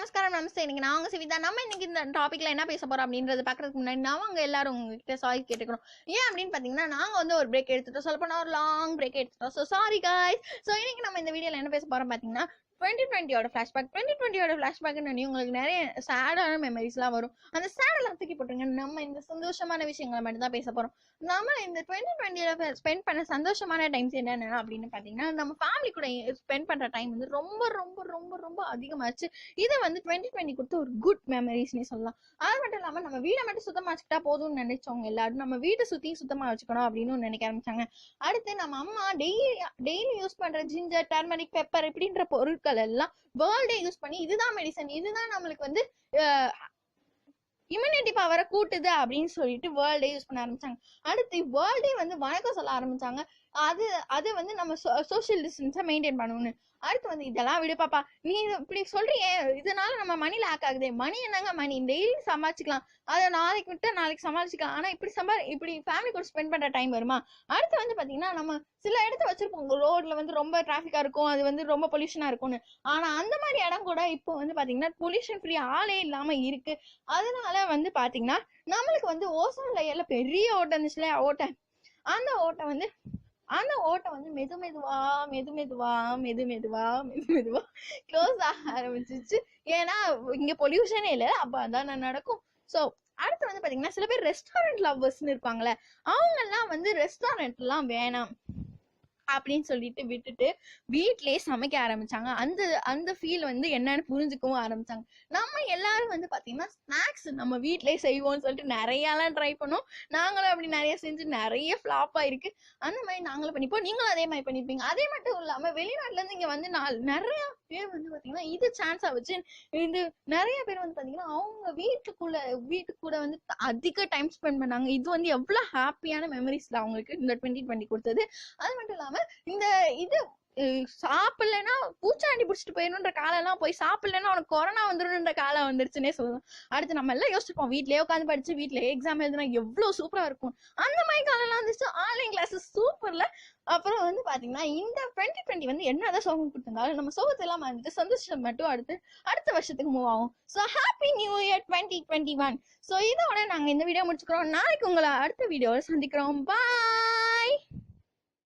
நமஸ்காரம் நமஸ்தே. இன்னைக்கு நான் உங்க சிவிதா. நம்ம இன்னைக்கு இந்த டாபிக்ல என்ன பேச போறோம் அப்படின்றத பாக்குறதுக்கு முன்னாடி நாங்க எல்லாரும் உங்ககிட்ட சாரி கேட்டுக்கிறோம். ஏன் அப்படின்னு பாத்தீங்கன்னா, நாங்க வந்து ஒரு பிரேக் எடுத்துட்டோம். சொல்ல போனா ஒரு லாங் பிரேக் எடுத்துட்டோம். So sorry guys. ஸோ இன்னைக்கு நம்ம இந்த வீடியோல என்ன பேச போறோம் பாத்தீங்கன்னா, 2020 ஃபிளாஷ்பேக். 2020 ஃபிளாஷ்பேக்னு உங்களுக்கு நிறைய சேடான மெமரிஸ்லாம் வரும். அந்த சேடெல்லாம் தூக்கி போட்டுருங்க. நம்ம இந்த சந்தோஷமான விஷயங்களை மட்டும் தான் பேச போறோம். நம்ம இந்த 2020 ஸ்பெண்ட் பண்ண சந்தோஷமான டைம்ஸ் என்னென்ன அப்படின்னு பாத்தீங்கன்னா, நம்ம ஃபேமிலி கூட ஸ்பெண்ட் பண்ற டைம் வந்து ரொம்ப ரொம்ப ரொம்ப ரொம்ப அதிகமாச்சு. இதை வந்து 2020 கொடுத்த ஒரு குட் மெமரிஸ்னே சொல்லலாம். அது மட்டும் இல்லாம நம்ம வீடை மட்டும் சுத்தமா வச்சுக்கிட்டா போதும்னு நினைச்சவங்க எல்லாரும் நம்ம வீட்டை சுத்தி சுத்தமா வச்சுக்கணும் அப்படின்னு நினைக்க ஆரம்பிச்சாங்க. அடுத்து நம்ம அம்மா டெய்லி யூஸ் பண்ற ஜிஞ்சர், டர்மரிக், பெப்பர் இப்படின்ற பொருட்கள் எல்லாம் வேர்ல்டே யூஸ் பண்ணி இதுதான் மெடிசன், இதுதான் நம்மளுக்கு வந்து இம்யூனிட்டி பவரை கூட்டுது அப்படின்னு சொல்லிட்டு வேர்ல்டே யூஸ் பண்ண ஆரம்பிச்சாங்க. அடுத்து வேர்ல்டே வந்து வணக்கம் சொல்ல ஆரம்பிச்சாங்க. அது வந்து நம்ம சோசியல் டிஸ்டன்ஸை மெயின்டைன் பண்ணணும்னு. அடுத்து வந்து இதெல்லாம் விடு பாப்பா, நீ இப்படி சொல்றியே, இதனால நம்ம மணி லேக் ஆகுது. மணி என்னங்க, மணி டெய்லி சம்பாதிச்சுக்கலாம், அதை நாளைக்கு விட்டு நாளைக்கு சமாளிச்சுக்கலாம். ஆனா இப்படி ஃபேமிலி கூட ஸ்பெண்ட் பண்ற டைம் வருமா? அடுத்து வந்து பாத்தீங்கன்னா, நம்ம சில இடத்த வச்சிருப்போம் ரோட்ல வந்து ரொம்ப டிராபிக்கா இருக்கும், அது வந்து ரொம்ப பொல்யூஷனா இருக்கும்னு. ஆனா அந்த மாதிரி இடம் கூட இப்போ வந்து பாத்தீங்கன்னா பொல்யூஷன் ஃப்ரீ ஆளே இல்லாம இருக்கு. அதனால வந்து பாத்தீங்கன்னா நம்மளுக்கு வந்து ஓசோன் லேயர்ல பெரிய ஓட்டை இருந்துச்சுல, அந்த ஓட்டை வந்து மெது மெதுவா க்ளோஸ் ஆக ஆரம்பிச்சிச்சு. ஏன்னா இங்க பொல்யூஷனே இல்லை, அப்ப அதான் நடக்கும். ஸோ அடுத்து வந்து பாத்தீங்கன்னா, சில பேர் ரெஸ்டாரண்ட் லவ்வர்ஸ்ன்னு இருப்பாங்களே, அவங்க எல்லாம் வந்து ரெஸ்டாரண்ட் எல்லாம் வேணாம் அப்படின்னு சொல்லிட்டு விட்டுட்டு வீட்லயே சமைக்க ஆரம்பிச்சாங்க. அந்த ஃபீல் வந்து என்னன்னு புரிஞ்சுக்கவும் ஆரம்பிச்சாங்க. நம்ம எல்லாரும் வந்து பாத்தீங்கன்னா ஸ்நாக்ஸ் நம்ம வீட்லயே செய்வோம்னு சொல்லிட்டு நிறையலாம் ட்ரை பண்ணோம். நாங்களும் அப்படி நிறைய செஞ்சு நிறைய ஃபிளாப் ஆயிருக்கு. அந்த மாதிரி நாங்களும் பண்ணிப்போம், நீங்களும் அதே மாதிரி பண்ணிருப்பீங்க. அதே மட்டும் இல்லாம வெளிநாட்டுல இருந்து இங்க வந்து நிறைய பேர் வந்து பாத்தீங்கன்னா இது சான்ஸா வச்சு இது நிறைய பேர் வந்து பாத்தீங்கன்னா அவங்க வீட்டு கூட வந்து அதிக டைம் ஸ்பெண்ட் பண்ணாங்க. இது வந்து எவ்வளவு ஹாப்பியான மெமரிஸ்ல அவங்களுக்கு இந்த 2020 கொடுத்தது. அது மட்டும் இல்லாம இந்த இது சாப்பிடலன்னா பூச்சாண்டி பிடிச்சிட்டு போயிடணுன்ற காலம் எல்லாம் போய் சாப்பிடலன்னா உனக்கு கொரோனா வந்துடும்ன்ற காலம் வந்துருச்சுன்னே சொல்லலாம். அடுத்து நம்ம எல்லாம் யோசிச்சிருப்போம், வீட்லயே உட்காந்து படிச்சு வீட்லயே எக்ஸாம் எழுதுனா எவ்வளவு சூப்பரா இருக்கும். அந்த மாதிரி காலம் எல்லாம் வந்துச்சு. ஆன்லைன் கிளாஸஸ் சூப்பர்ல. அப்புறம் வந்து பாத்தீங்கன்னா இந்த 2020 வந்து என்னதான் சோகம் கொடுத்திருந்தாலும் நம்ம சோகத்தை எல்லாம் வந்துட்டு சந்தோஷம் மட்டும் அடுத்த வருஷத்துக்கு மூவ் ஆகும். So happy new year 2021. So இதோட நாங்க இந்த வீடியோ முடிச்சுக்கிறோம். நாளைக்கு உங்களை அடுத்த வீடியோவில் சந்திக்கிறோம். பாய்.